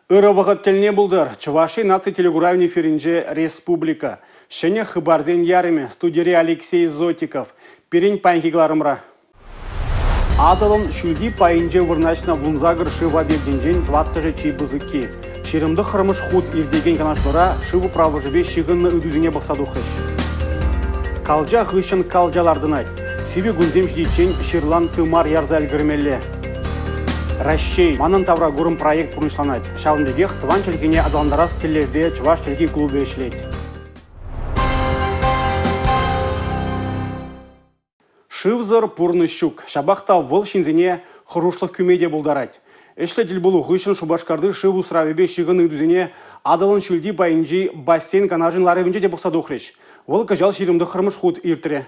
Ырывығы тіліне бұлдыр. Чуваши наци телегуравни феринже республика. Шене хыбарзен яриме студири Алексей Зотиков. Перень панхигларымра. Адалын шүлди пайынже вырначна вунзагыр шыва бегденжен 20 чейбызыки. Шерімді қырмыш худ ирдеген канашлара шывы правы жыве шығынны үдізіне бақсадуқыш. Калжа хыщын калжалардынайт. Себе гүнзем ждейчен шерлан тымар ярзаль гірмелі. Ращей, манын тавра гурым проект пұрнышланайт. Шавындегех тыван челгене адаландарас телевде чываш телги клубе ішлейт. Шывзыр пурны щук. Шабақта выл шинзене хырушлық күмеде бұлдарайт. Эшле дел болу ғышын шубашкарды шыву сравебе шығыны дүзіне адалын шүлді байынжи бассейн канажын ларевінже де бұқсады оқреш. Выл кажал шерімді қырмыш худ иртіре.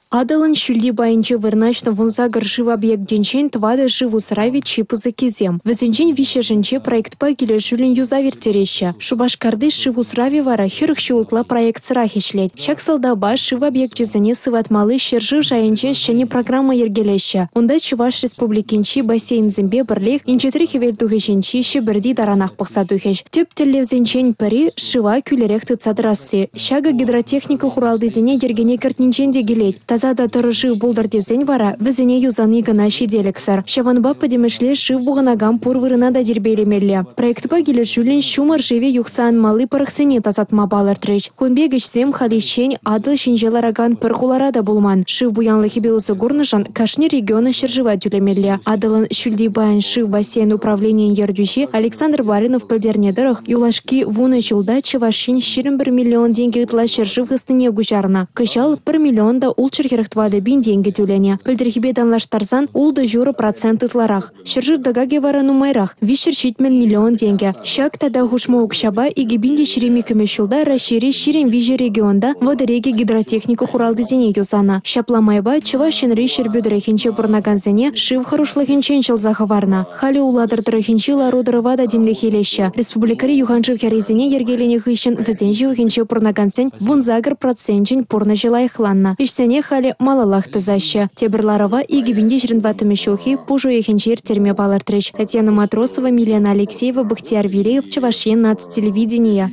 Адалын шүлді байынчы вырначна вунзагыр жив объект денчен твады живу срави чипызы кезем. Візінчен вище жінче проектпа келе жүлін юзавер тереща. Шубашкарды живу срави вара хюрх шулыкла проект сырах ишлет. Шак салдаба жив объект жезіне сыватмалы шержив жайынче шәне программа ергелеща. Онда Чуваш республикинчи бассейн зімбе бірлік инчетри хевелдуғы жінчи шибірді даранақ бұқса дұхеш. Тіп тіллевзенчен пірі шыва күлерек тыцадырасы. Шага гидротехника хуралды зене ергене кіртнінчен де келет. Тазада тұрышы бұлдар дезен вара, візіне юзаны гына шеделіксар. Шаванба падемішле шыв бұғынагам пұрвырына да дербейлемелі. Проектпа келі жүлін шумар живе юқсан малы парықсене тазатма балар треш. Көнбегішсем халишен адыл шинжелараган пырғулара да болман. Шыв бұянлы хебеузы гурнышан кашни регионы шыржыва дүлемелі. Адылын шүлді байын шыв бассейн управлениен ердюші Александр Баринов пілдернедіріх юлашки вуны жылда Чувашин 1 миллион деньги ұтла шыржыв ғыстыне гүжарына. Кышал 1 миллион да улчыр херхтвады бин деньги тюлене. Пілдерхебе данлаштарзан улды журы процент ытларах. Шыржыв дагаге вара нумайрах. Вишер 7 миллион деньги. Шак тада хушма укшаба и гибинде ширеми күмешілда расшири ширем виже регионда водореге гидротехника хуралды зене юзана. Шапламайба Чувашин рейшер бюдрехинче бурнаганзене шыв харушлахинчен чылзахаварна. Хали уладыр дырахинче ларудырывада демлехелеща. Республикари юханчыв херезене ергелене хыщен візенжи ухинче бурнагансен вунзагыр процентчен пурна жилайхланна. Ишсене хали малалахты заща. Тебрларова и гибинде жринватыми шухи пужу ехинчер терме балартрыч. Татьяна Матросова, Милена Алексеева, Бахтияр Вилеев, Чувашин нацтелевидения.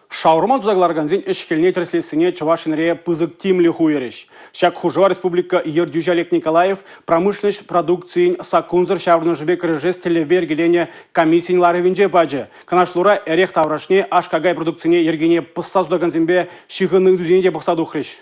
Шаурма тузагларганзин эшкельне треслесыне Чувашинре пызык тимли хуереш. Шак хужа республика Ердюжа Олег Николаев промышленность продукции сакунзыр шаврны жбек режес телевергелене комиссиин ларевинже баджы. Канашлура эрех таврашне ашкагай продукцине ергене пыссазудаганзинбе шигыны дүзенеде бақсадухреш.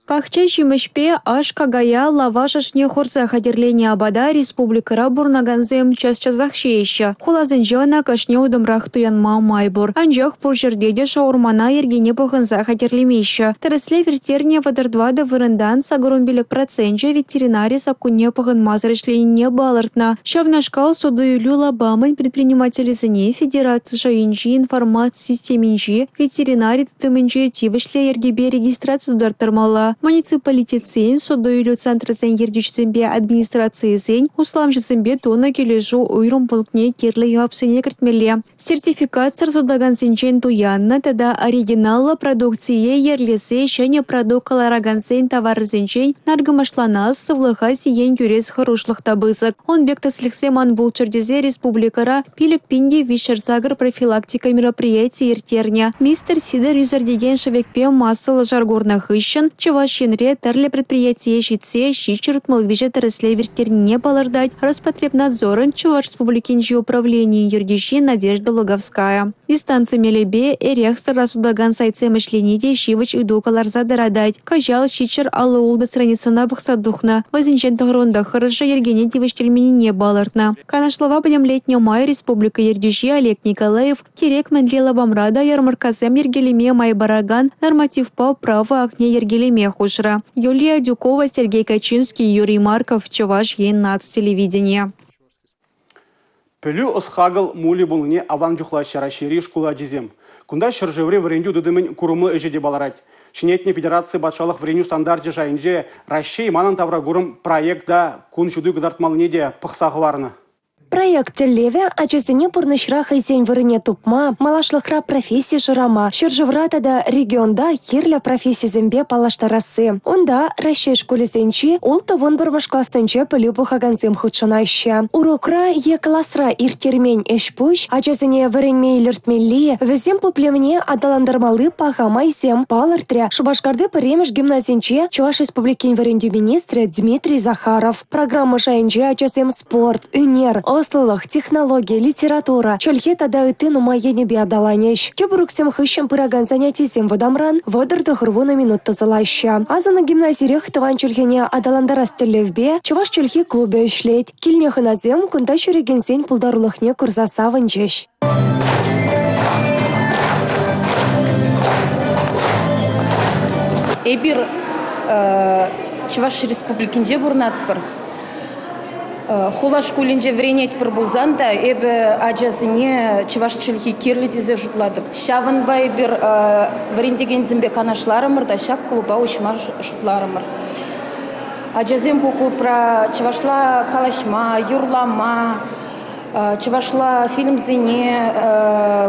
Пахча шимешпе аш кагая лавашашне хорса хадерление абада республикара бурнаганзем час-часах шееща. Хулазынжана кашне удымрах туянма майбур. Анжах пуржердеде шаурмана ергене пахынса хадерлемеща. Тересле вертерне вадырдвада вырындан сагурумбелек процентче ветеринари сакуне пахынмазырышлене балартна. Шавнашкал судуюлю лабамын предприниматели зыне федерации шаинчи информации системинчи ветеринари тытымынче тивышле ергебе регистрацию дартармала. Муниципалитет сен, содойлю центр сен ердючсембе администрации сен, усламжысембе тона кележу уйрум пунктне керлі явапсыне кіртмеле. Сертификат сарсудаган сенчен туянна, тада оригинала продукция ерлесе шене продукалараган сен товар сенчен наргымашланас сывлыха сиен күрес хорошлық табызык. Он бектаслихсе манбул чердезе республикара пилік пинде вишерсагр профилактика мероприятий иртерня. Мистер Сидер юзардеген шавекпе массалы жаргорнах ищен, Чувашинре тарле предприятие щитсе щичерут малвиже тересле вертерне балардать Роспотребнадзорын Чуваш республикинчи управление юрдищи Надежда Луговская. Дистанция мелебе эрех сарасудаган сайце мышлените щивыч идукалар задарадать. Кажал щичер аллы улда страницына бахсадухна. Возинчен тагрунда хорошо ергене дивыштельмени не балардна. Канашлава будем летнего мая республика юрдищи Олег Николаев Кирек Мендлела Бамрада ярмарказем ергелеме май бараган норматив по праву акне ергелеме хушра. Юлия Дюкова, Сергей Качинский, Юрий Марков, Чуваш нацтелевидение. Пелю осхагал мули булыне аван жухла шарашери шкула дизем. Кунда шыржевре вренду дыдымын курумы эжеде баларать. Шинетне федерации батшалық вреню стандарте жайынже Рашей манан тавра гурым проекта кун шуды гдартмалынеде пықсағы варны. Проект леве ачасыне пурнышра хайзен вырыне тупма, малашлыхра профессия жырама. Шыржывратада регионда хирля профессия зембе палаштарасы. Онда Россия школесенчи олта вон бармаш классенче пылю бухаганзем худшанайща. Урокра е классра иртермень эшпуш, ачасыне вырынмей лертмелли, везем поплемне адаландармалы пахамайзем палартря. Шубашкарды премеш гимназенче Чуваш республикин вырынду министр Дмитрий Захаров. Программа шайынче ачасем спорт, унер, ослылых, технология, литература. Чольхе тада ыты нумайене биадаланеш. Кебуруксем хыщем пыраган занятийсем водамран, водырды хырвуна минут тазалаща. Азана гимназирех тыван чольхене адаландарас телевбе, Чуваш чольхи клубе үшлет. Килнехыназем кунда шүрегенсен пулдарулыхне курзаса ванчеш. Эбир Чуваш республикинже бурнатпыр. Хула школинже вренет пыр булзанда, эбі ажазыне Чуваш чылхи керлі дезе жұтлады. Шавынба эбир врендеген зімбе канашларымыр да шак клуба ұшма жұтларымыр. Ажазем куку про Чувашла калашма, юрлама, Чувашла фильмзине,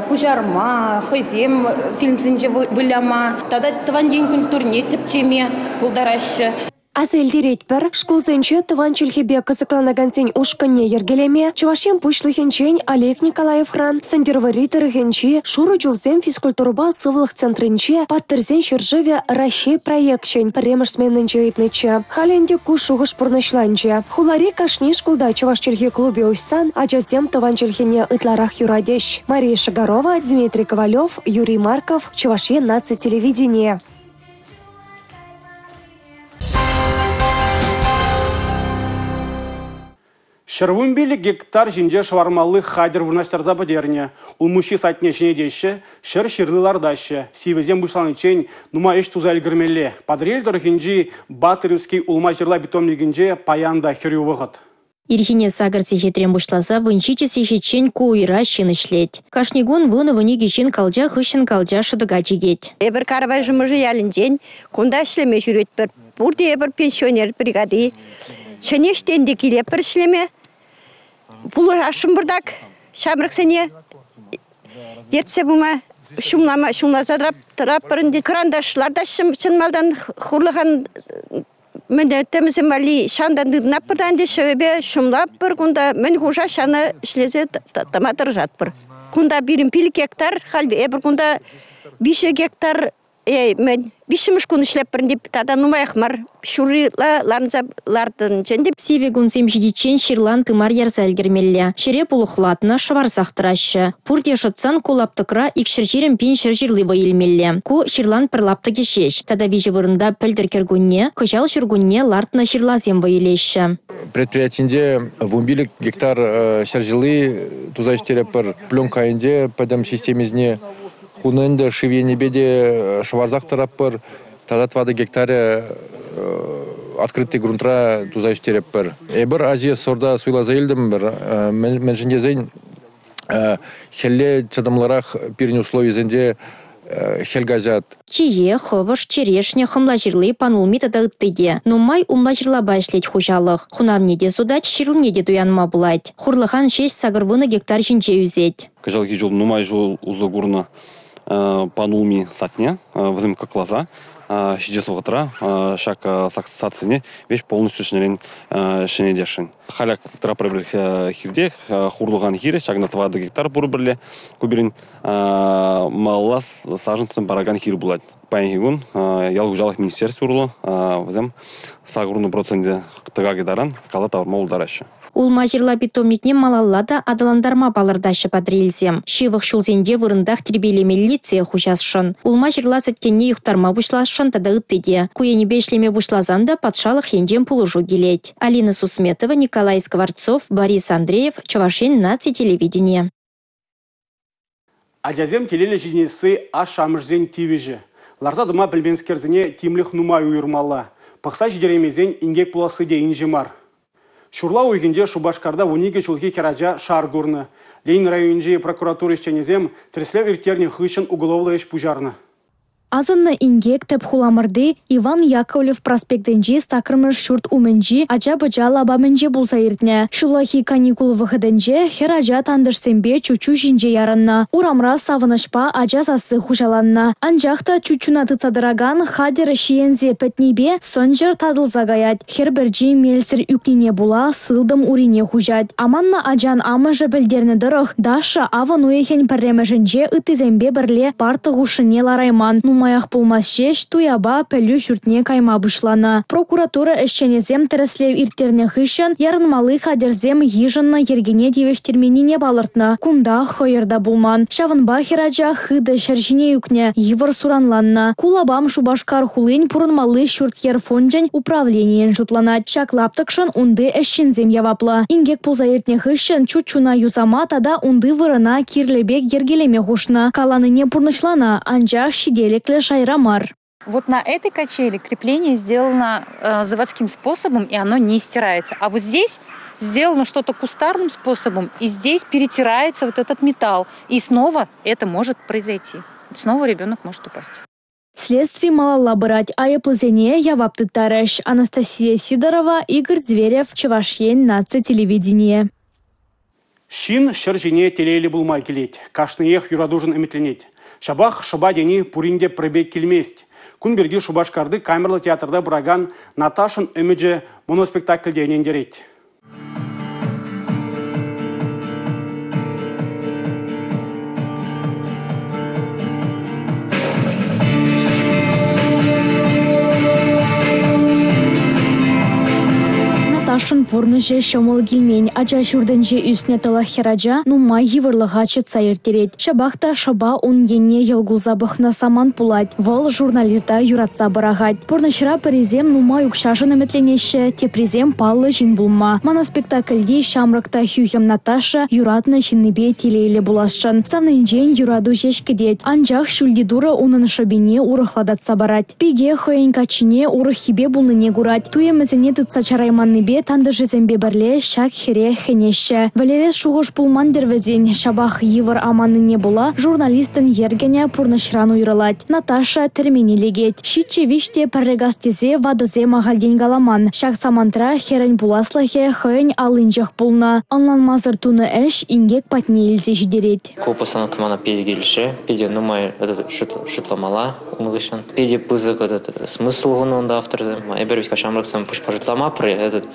кужарма, хызем фильмзинже выляма. Тада тыван день культурне тіпчеме пулдарашы. Аз элдеретпір, школзенче тыван чүлхебе кызыкланагансен ушканне ергелеме, Чувашем пушлыхенчен Олег Николаевран, сандерваритырыхенче, шуру жулзем физкультурба сывлых центринче, паттырзен шыржыве Россия проектчен, премешсменненче итнече. Халенде кушуғыш пурнышланче. Хулари кашни школда Чуваш чүлхе клубе уйсан, ачазем тыван чүлхене ытларах юрадеш. Мария Шагарова, Дмитрий Ковалев, Юрий Марков, Чувашье наци телевидение. Шырвунбелі гектар жинже швармалы хадер вырнаштар забадерне. Улмущи сатне шенедеші, шыр шырлылардашы. Сивезем бұшланычен нума еш туза әлгірмелі. Падрелдір хинжи батыревский улма жерла битомлігінже паянда херю вғыт. Ирхине сагарцы хитрем бушлаза вынчичеси хичен куйра шинышлет. Кашнигун вуны вынигишин калжа хышын калжа шыдыга жигет. Эбір карвайжымыжы ялінжен, кунда ішлеме жүрет бір. Бұрды эбір пенсионер бригады. Чынештенде келе бір ішлеме. Бұл ашым бұрдак, шамрықсене. Ертсе бұма шумласа тұрап бірінде. Кырандашларда шынмалдан құрлыған міндеттімізім вали шандан дыдынап бірдан де шөбе шумлап бір. Күнда мен құжа шаны ішлезе таматыр жат бір. Күнда бірін піл гектар, қалбе әбір күнда 5 гектар мен бишіміш күн ішлеп бірінде тада нумаяқмар шуриларлардың жәнде. Севе гунсем жидичен ширлан тымар ярза әлгірмелі. Шере пулықлатына шыварсақтырашы. Пурде шытсан кулаптықра икшір жерім пен шыр жирлы байылмелі. Ку ширлан пырлапты кешеш. Тада вежі вырында пілдір кергунне, кыжал шыргунне лартына ширлазем байылеші. Предприятиінде 1 гектар шыр жылы тузайштереп бір пленка айынде падам системезіне Хунында шивені беде шварзақ тарап бір, тада 2 гектаре открытый грунтра туза іштереп бір. Эбір Азия сорда суйла заелдім бір, мен жінде зейн хелле чадамларақ пирни условий зенде хелгазят. Чие, хывыш, черешня, хымла жирлы панулми тада ыттыде. Нумай умла жирла байшлет хужалық. Хунамнеде судать, ширлнеде туянма булать. Хурлыхан 6 сагырвыны гектар жинче үзет. Кажалки жол нумай жол узагурна панулми сатня, взымка клаза, шидес вғытра, шак саксацияне, веш полностью шнелен шенедешін. Халяк трапрабір хирде, хурлыған хире, шагна 2 гектар бұрбірле, көберін маллас сажынсын бараган хир булать. Пайнгигун, ял ұжалық министерство ұрлы, взым сагурны проценте тыға гедаран, кала тавырма ұлдарашы. Улма жирла питомникне малаллада адаландарма балырдашы падрелзем. Шивық шулзенде вырындақ тербелемелі цех ұжасшын. Улма жирла сәткенне юқтарма бұшласшын тада үттеде. Куені бешлеме бұшлазанда патшалық енден пулыжу келет. Алина Сусметова, Николай Скворцов, Борис Андреев, Чувашин наци телевидение. Ажазем телелі жинесі ашамырзен тивежі. Ларта дыма білбенскерзіне тимліх нумай уйырмалы. Пақса жидеремезен ингек пуласы дейін жемар. Шурла уйгенде Шубашкарда униге чулхи кераджа шар гурны. Лейн районжи прокуратура ишченезем треслев иртерне хышын уголовлы еш пужарны. Азанна ингек теп хуламырды Иван Яковлев проспектенжи стакрымыш шурт уменжи ача-быча лабаменже булса иртне. Шулахи каникул выходенже хер ача тандышсембе чучу жинже ярынна. Урамра савынышпа ача сасы хушаланна. Анжақта чучуна тыцадыраган хадер шиензе петнебе сонжыр тадылза гаят. Хер біржи мельсір үкнене була сылдым урине хужат. Аманна ачан амыжы білдерні дырық Даша аван уехен пірремешінже ытызембе бірле парты ғушыне ларайман. Нумаях болмас шеш туяба пәлю шүртне кайма бұшлана. Прокуратура әшченезем тіріслев иртерне хышын ярынмалы хадерзем ежынна ергене девештерменіне балыртна. Кунда хойырда булман. Шавынба хераджа хыды шәржіне үкне евір суранланна. Кулабам Шубашкар хулын пурынмалы шүртер фонжен управлениен жұтлана. Чаклаптықшын унды әшчензем явапла. Ингек пулза ертне хышын чучуна юзама тада унды вырына кирлебек ергелеме хушна. Каланыне пурнышлана, анжақ шиделеклі шайрамар. Вот на этой качели крепление сделано заводским способом, и оно не стирается. А вот здесь сделано что-то кустарным способом, и здесь перетирается вот этот металл. И снова это может произойти. Снова ребенок может упасть. Следствие малала брать, а яплазене явапты тареш. Анастасия Сидорова, Игорь Зверев, Чевашьен, Нация телевидение. Шин шыржине телейлі булмай келет. Кашныех юрадужын әметленет. Шабах шаба дени пуринде пробег келмест. Күнберге Шубашкарды камерлы театрда бұраган Наташын өміджі моноспектакльде енендерет. Наташын пурныже шомыл гилмень, ача шурденже үстіне тала хераджа, нумай евырлыға чытса ертерет. Шабахта шаба он енне елгулза бұхна саман пулать. Вол журналистда юратса барагать. Пурнышыра паризем нумай укшашын әметленеші, тепризем паллы жин булма. Мана спектакльде шамрыкта хюхем Наташа юратны жиннебе телейлі булашчын. Санынжен юраду жешкедет. Анжақ шүлдидура унын шабине урыхладатса барать. Пиге хоен качине урыхибе булныне гурать. Туемізіне тытса чарайманныбе тандыжы зембе бірле шак хере хенеші. Валерес шуғыш пулман дервезен шабах евір аманныне була журналистын ергене пурнышран уйрылать. Наташа термини легет. Шитче виште паррегастезе вадызе мағалден галаман. Шак самантра херен буласлахе хойн алынжақ пулна. Анланмазыр туны әш ингек патне илзе жидерет. Копасан кмана педи келіші. Педи нумай шутламала умығышын. Педи пызык смысл ғынуында авторды. Эбервит кашамрыксам пуш пожитлама при этот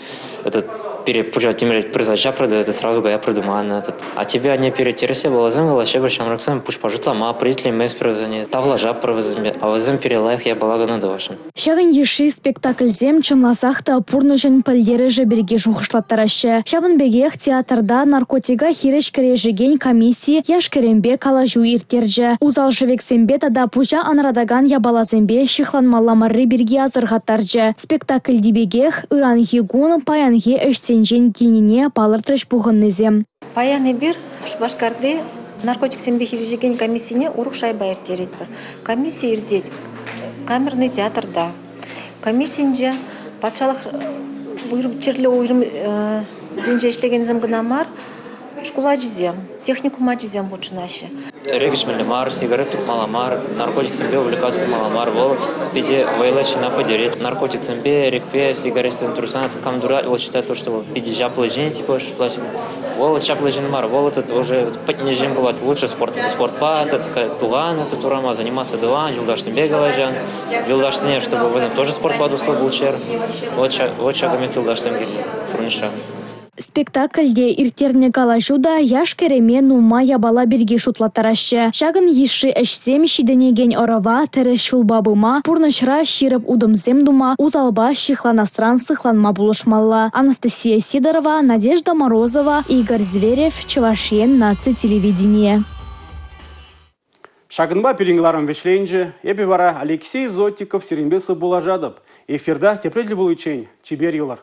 перепужать имеет произошла это сразу я придуман а тебя не перетерся было замыло шебер шамраксам пуш пожитлама притли мес провозание тавлажа провозами а возем перелайх я была гонадовашен. Шагын еши спектакль зем чынласахта пурнышын пальдері жеберге жуғышлаттарашы. Шабын бегех театрда наркотига хиреш кережеген комиссии яшкерембе калажу иртерджі. Узал живексембе тада пужа анрадаган ябалазембе шихланмаламары берге азырғаттарджы. Спектакль дебегех ыран егун паянге эшсенжен килнине палыртрыш буғыннызем. Паяны бир Шубашкарды наркотик сембе хирежеген комиссияне урух шайба иртерет бар. Комиссия ирдет камерный театрда. Комиссинже патшалық черлі ойрым зенже ішлеген земгінамар школа жизем, техникума жизем бұчынашы. Регишмелі мар, сигарету маламар, наркотик сембе увлекаться маламар, вол пиде вайлачи на подерет. Наркотик сембе, рекве, сигареты турсан, камдура, и вот считает то, что пиде жаплы жень, типа, вол чаплы жень мар, вол этот уже поднежем бывает лучше спортпа, это такая туган, это турама, заниматься дуан, юлдаш сембе галажан, юлдаш сембе, чтобы в этом тоже спортпа дусло был чер, вот шагами юлдаш сембе, турниша. Спектакльде иртерне калашуда яшкереме нума ябала берге шутлаттарашы. Шагын еші әшсем шиденеген орава тәрі шулбабыма, пурнышра ширып удымзем дума, узалба шихланастран сыхланма булышмалла. Анастасия Сидорова, Надежда Морозова, Игорь Зверев, Чевашьен, Нация телевидение. Шагынба переңларым вешлейнже, ебе бара Алексей Зотиков серенбесі булажадып. Эфирда тепредлі бұл үчен, чебер юлар.